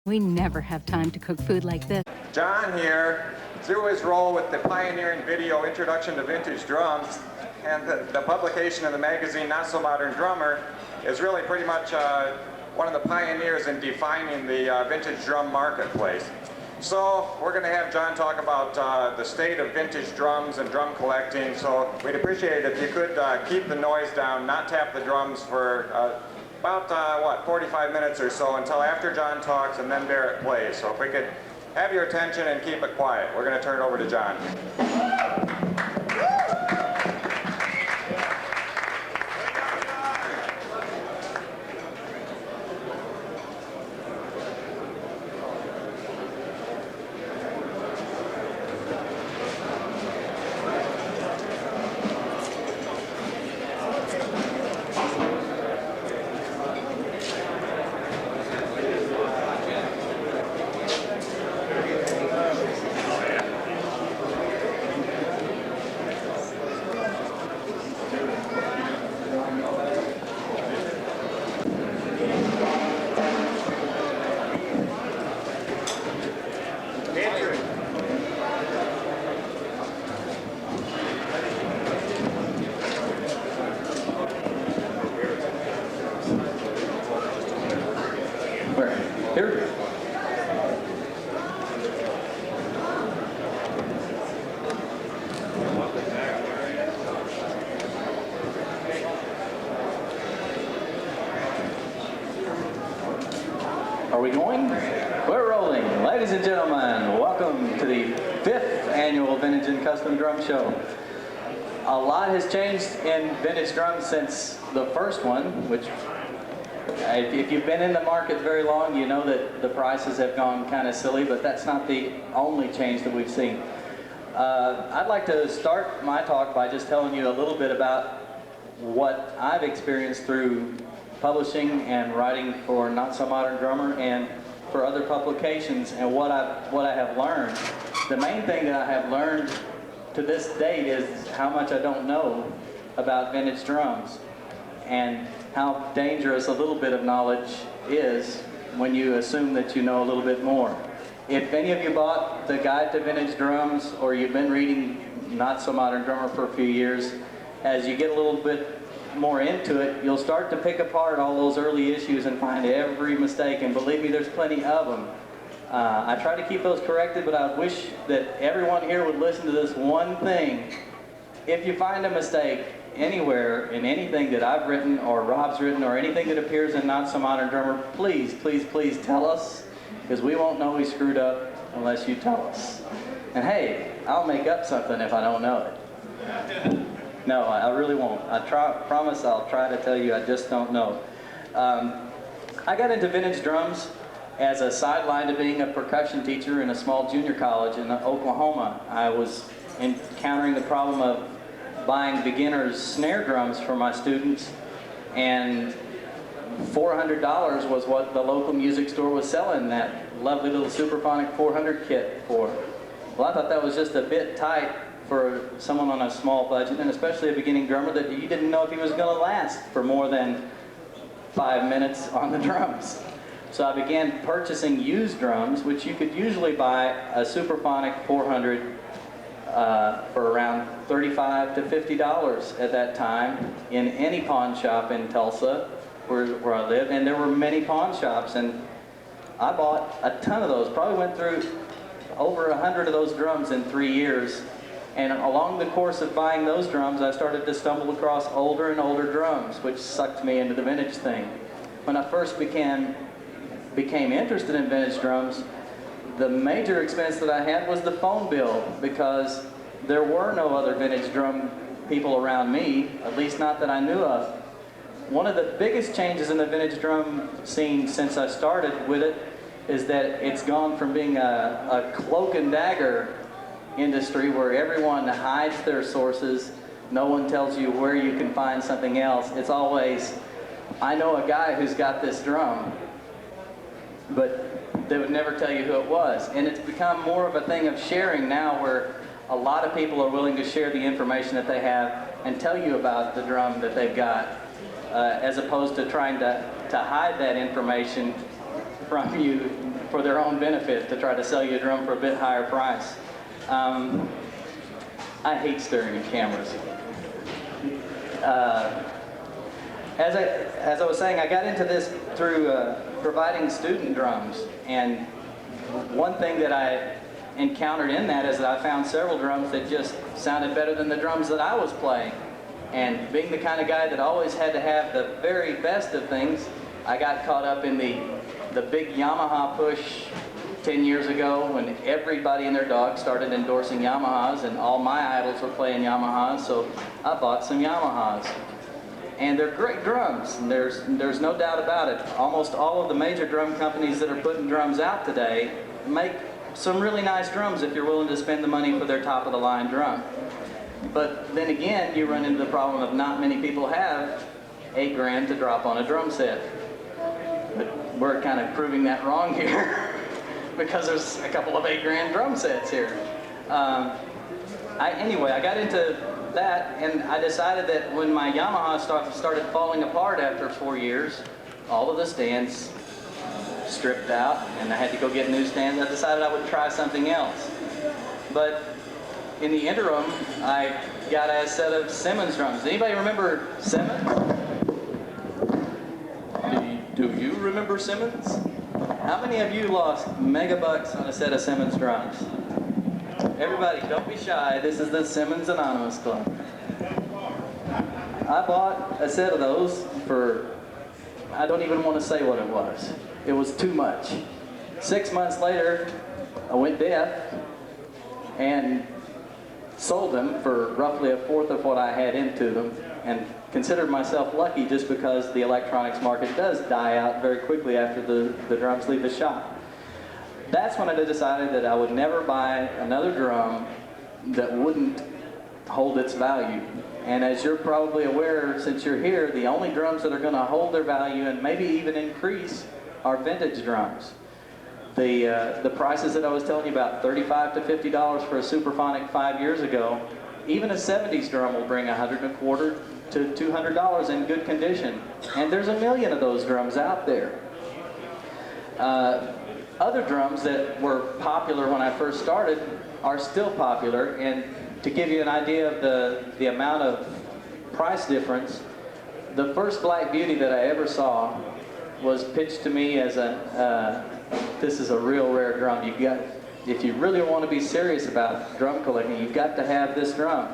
We never have time to cook food like this. John here, through his role with the pioneering video Introduction to Vintage Drums and the publication of the magazine Not So Modern Drummer, is really pretty much one of the pioneers in defining the vintage drum marketplace. So we're going to have John talk about the state of vintage drums and drum collecting. So we'd appreciate it if you could keep the noise down, not tap the drums for about 45 minutes or so until after John talks and then Barrett plays. So if we could have your attention and keep it quiet, we're going to turn it over to John. Are we going? We're rolling. Ladies and gentlemen, welcome to the 5th annual Vintage and Custom Drum Show. A lot has changed in vintage drums since the first one, which if you've been in the market very long, you know that the prices have gone kind of silly, but that's not the only change that we've seen. I'd like to start my talk by just telling you a little bit about what I've experienced through publishing and writing for Not So Modern Drummer and for other publications, and what I have learned. The main thing that I have learned to this date is how much I don't know about vintage drums and how dangerous a little bit of knowledge is when you assume that you know a little bit more. If any of you bought the Guide to Vintage Drums, or you've been reading Not So Modern Drummer for a few years, as you get a little bit more into it, you'll start to pick apart all those early issues and find every mistake, and believe me, there's plenty of them. I try to keep those corrected, but I wish that everyone here would listen to this one thing. If you find a mistake anywhere in anything that I've written or Rob's written or anything that appears in Not So Modern Drummer, please, please, please tell us, because we won't know we screwed up unless you tell us. And hey, I'll make up something if I don't know it. No, I really won't. I promise I'll try to tell you, I just don't know. I got into vintage drums as a sideline to being a percussion teacher in a small junior college in Oklahoma. I was encountering the problem of buying beginners snare drums for my students, and $400 was what the local music store was selling that lovely little Superphonic 400 kit for. Well, I thought that was just a bit tight for someone on a small budget, and especially a beginning drummer, that you didn't know if he was going to last for more than 5 minutes on the drums. So I began purchasing used drums, which you could usually buy a Superphonic 400 for around $35 to $50 at that time in any pawn shop in Tulsa, where I lived, and there were many pawn shops, and I bought a ton of those. Probably went through over 100 of those drums in 3 years. And along the course of buying those drums, I started to stumble across older and older drums, which sucked me into the vintage thing. When I first became interested in vintage drums, the major expense that I had was the phone bill, because there were no other vintage drum people around me, at least not that I knew of. One of the biggest changes in the vintage drum scene since I started with it is that it's gone from being a cloak and dagger industry where everyone hides their sources, no one tells you where you can find something else. It's always, I know a guy who's got this drum, but they would never tell you who it was. And it's become more of a thing of sharing now, where a lot of people are willing to share the information that they have and tell you about the drum that they've got, as opposed to trying to hide that information from you for their own benefit to try to sell you a drum for a bit higher price. I hate staring at cameras. As I was saying, I got into this through providing student drums, and one thing that I encountered in that is that I found several drums that just sounded better than the drums that I was playing. And being the kind of guy that always had to have the very best of things, I got caught up in the big Yamaha push 10 years ago when everybody and their dog started endorsing Yamahas, and all my idols were playing Yamahas, so I bought some Yamahas. And they're great drums, and there's no doubt about it. Almost all of the major drum companies that are putting drums out today make some really nice drums if you're willing to spend the money for their top-of-the-line drum. But then again, you run into the problem of not many people have $8 grand to drop on a drum set. But we're kind of proving that wrong here because there's a couple of $8 grand drum sets here. Anyway, I got into that, and I decided that when my Yamaha started falling apart after 4 years, all of the stands stripped out, and I had to go get new stands. I decided I would try something else. But in the interim, I got a set of Simmons drums. Anybody remember Simmons? Do you remember Simmons? How many of you lost megabucks on a set of Simmons drums? Everybody, don't be shy. This is the Simmons Anonymous Club. I bought a set of those for, I don't even want to say what it was. It was too much. 6 months later, I went deaf and sold them for roughly a fourth of what I had into them, and considered myself lucky just because the electronics market does die out very quickly after the drums leave the shop. That's when I decided that I would never buy another drum that wouldn't hold its value. And as you're probably aware, since you're here, the only drums that are going to hold their value and maybe even increase are vintage drums. The prices that I was telling you about, $35 to $50 for a Superphonic 5 years ago, even a 70s drum will bring $125 to $200 in good condition. And there's a million of those drums out there. Other drums that were popular when I first started are still popular, and to give you an idea of the amount of price difference, the first Black Beauty that I ever saw was pitched to me as this is a real rare drum. If you really want to be serious about drum collecting, you've got to have this drum.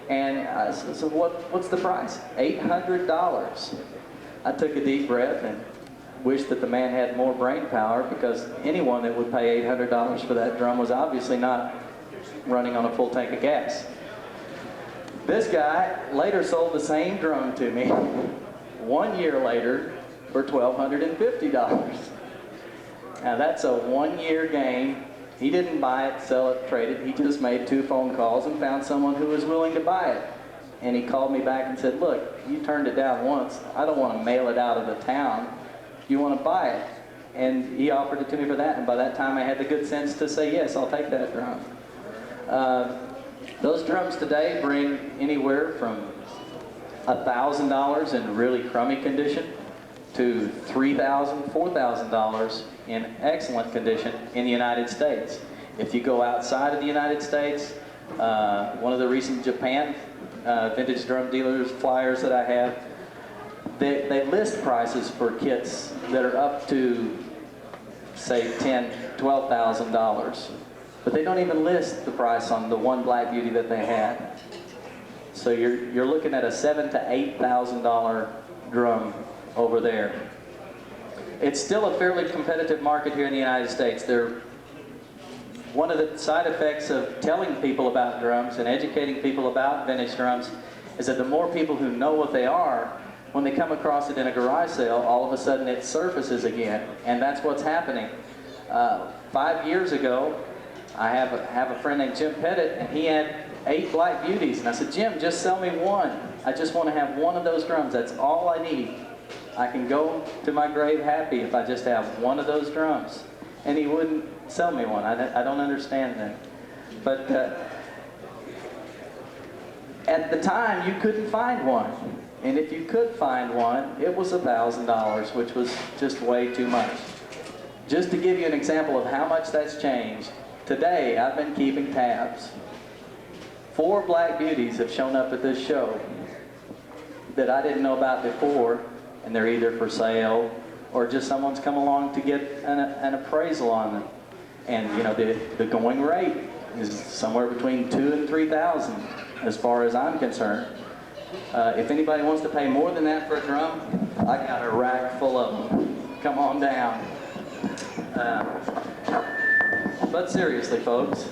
And I said, so what's the price? $800. I took a deep breath and wished that the man had more brain power, because anyone that would pay $800 for that drum was obviously not running on a full tank of gas. This guy later sold the same drum to me 1 year later for $1,250. Now that's a 1 year game. He didn't buy it, sell it, trade it. He just made 2 phone calls and found someone who was willing to buy it. And he called me back and said, look, you turned it down once. I don't want to mail it out of the town. You want to buy it? And he offered it to me for that, and by that time I had the good sense to say, yes, I'll take that drum. Those drums today bring anywhere from $1,000 in really crummy condition to $3,000, $4,000 in excellent condition in the United States. If you go outside of the United States, one of the recent Japan vintage drum dealers flyers that I have, they list prices for kits that are up to, say, $10,000, $12,000. But they don't even list the price on the one Black Beauty that they had. So you're looking at a $7,000 to $8,000 drum over there. It's still a fairly competitive market here in the United States. One of the side effects of telling people about drums and educating people about vintage drums is that the more people who know what they are, when they come across it in a garage sale, all of a sudden it surfaces again, and that's what's happening. 5 years ago, I have a friend named Jim Pettit, and he had 8 Black Beauties, and I said, Jim, just sell me one. I just want to have one of those drums. That's all I need. I can go to my grave happy if I just have one of those drums. And he wouldn't sell me one. I don't understand that. But at the time, you couldn't find one. And if you could find one, it was $1,000, which was just way too much. Just to give you an example of how much that's changed, today I've been keeping tabs. 4 Black Beauties have shown up at this show that I didn't know about before, and they're either for sale or just someone's come along to get an appraisal on them. And you know, the going rate is somewhere between $2,000 and $3,000 as far as I'm concerned. If anybody wants to pay more than that for a drum, I got a rack full of them. Come on down. But seriously, folks,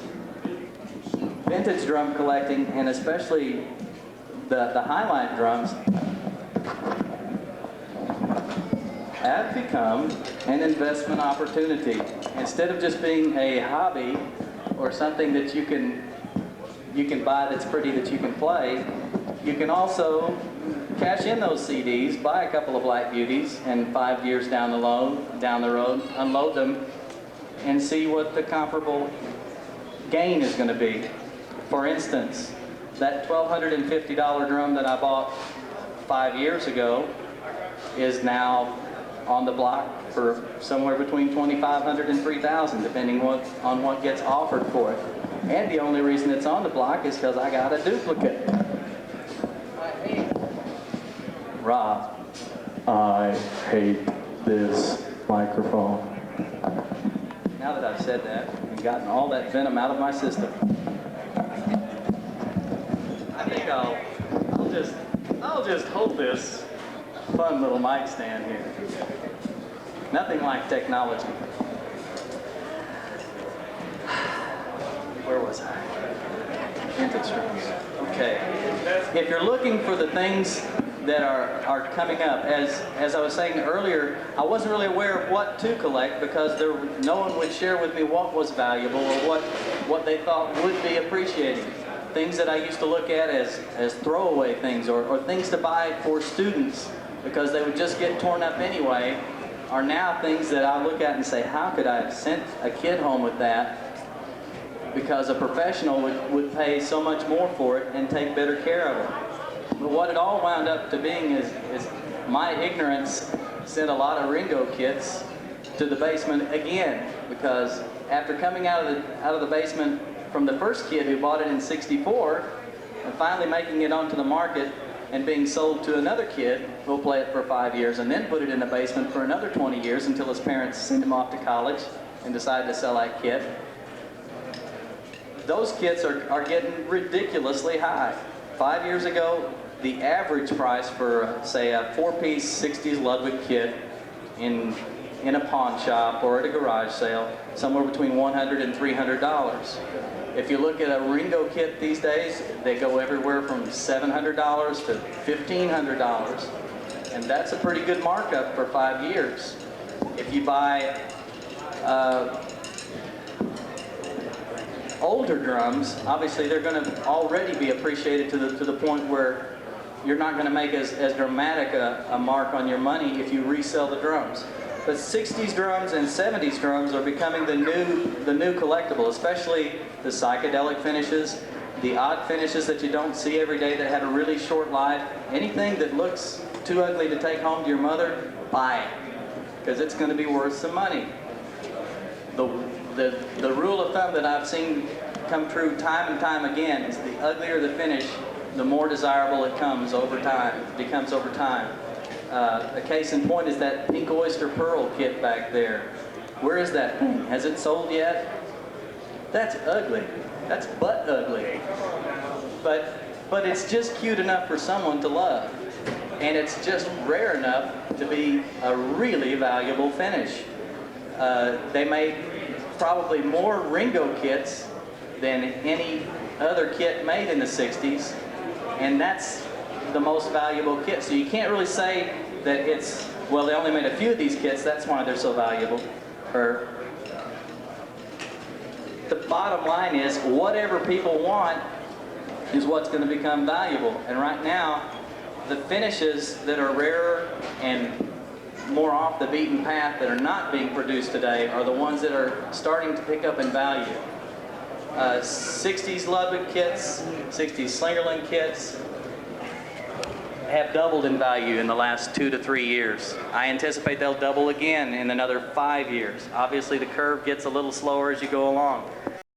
vintage drum collecting, and especially the highlight drums, have become an investment opportunity. Instead of just being a hobby or something that you can buy that's pretty that you can play, you can also cash in those CDs, buy a couple of Black Beauties, and 5 years down the road, unload them and see what the comparable gain is going to be. For instance, that $1,250 drum that I bought 5 years ago is now on the block for somewhere between $2,500 and $3,000, depending on what gets offered for it. And the only reason it's on the block is because I got a duplicate. Rob, I hate this microphone. Now that I've said that and gotten all that venom out of my system, I think I'll just hold this fun little mic stand here. Nothing like technology. Where was I? Vintage drums. Okay. If you're looking for the things that are coming up, as I was saying earlier, I wasn't really aware of what to collect because no one would share with me what was valuable or what they thought would be appreciated. Things that I used to look at as throwaway things or things to buy for students because they would just get torn up anyway, are now things that I look at and say, how could I have sent a kid home with that? Because a professional would pay so much more for it and take better care of it. But what it all wound up to being is my ignorance sent a lot of Ringo kits to the basement again, because after coming out of the basement from the first kid who bought it in '64 and finally making it onto the market and being sold to another kid who'll play it for 5 years and then put it in the basement for another 20 years until his parents send him off to college and decide to sell that kit. Those kits are getting ridiculously high. 5 years ago, the average price for, say, a 4-piece 60s Ludwig kit in a pawn shop or at a garage sale, somewhere between $100 and $300. If you look at a Ringo kit these days, they go everywhere from $700 to $1,500. And that's a pretty good markup for 5 years. If you buy older drums, obviously they're going to already be appreciated to the point where you're not going to make as dramatic a mark on your money if you resell the drums. But 60s drums and 70s drums are becoming the new collectible, especially the psychedelic finishes, the odd finishes that you don't see every day that have a really short life. Anything that looks too ugly to take home to your mother, buy it, because it's going to be worth some money. The rule of thumb that I've seen come true time and time again is the uglier the finish, the more desirable it becomes over time. A case in point is that Pink Oyster Pearl kit back there. Where is that thing? Has it sold yet? That's ugly. That's butt ugly. But it's just cute enough for someone to love. And it's just rare enough to be a really valuable finish. They made probably more Ringo kits than any other kit made in the 60s. And that's the most valuable kit. So you can't really say that it's, well, they only made a few of these kits, that's why they're so valuable. Or the bottom line is, whatever people want is what's going to become valuable. And right now, the finishes that are rarer and more off the beaten path that are not being produced today are the ones that are starting to pick up in value. 60s Ludwig kits, 60s Slingerland kits, have doubled in value in the last 2 to 3 years. I anticipate they'll double again in another 5 years. Obviously, the curve gets a little slower as you go along.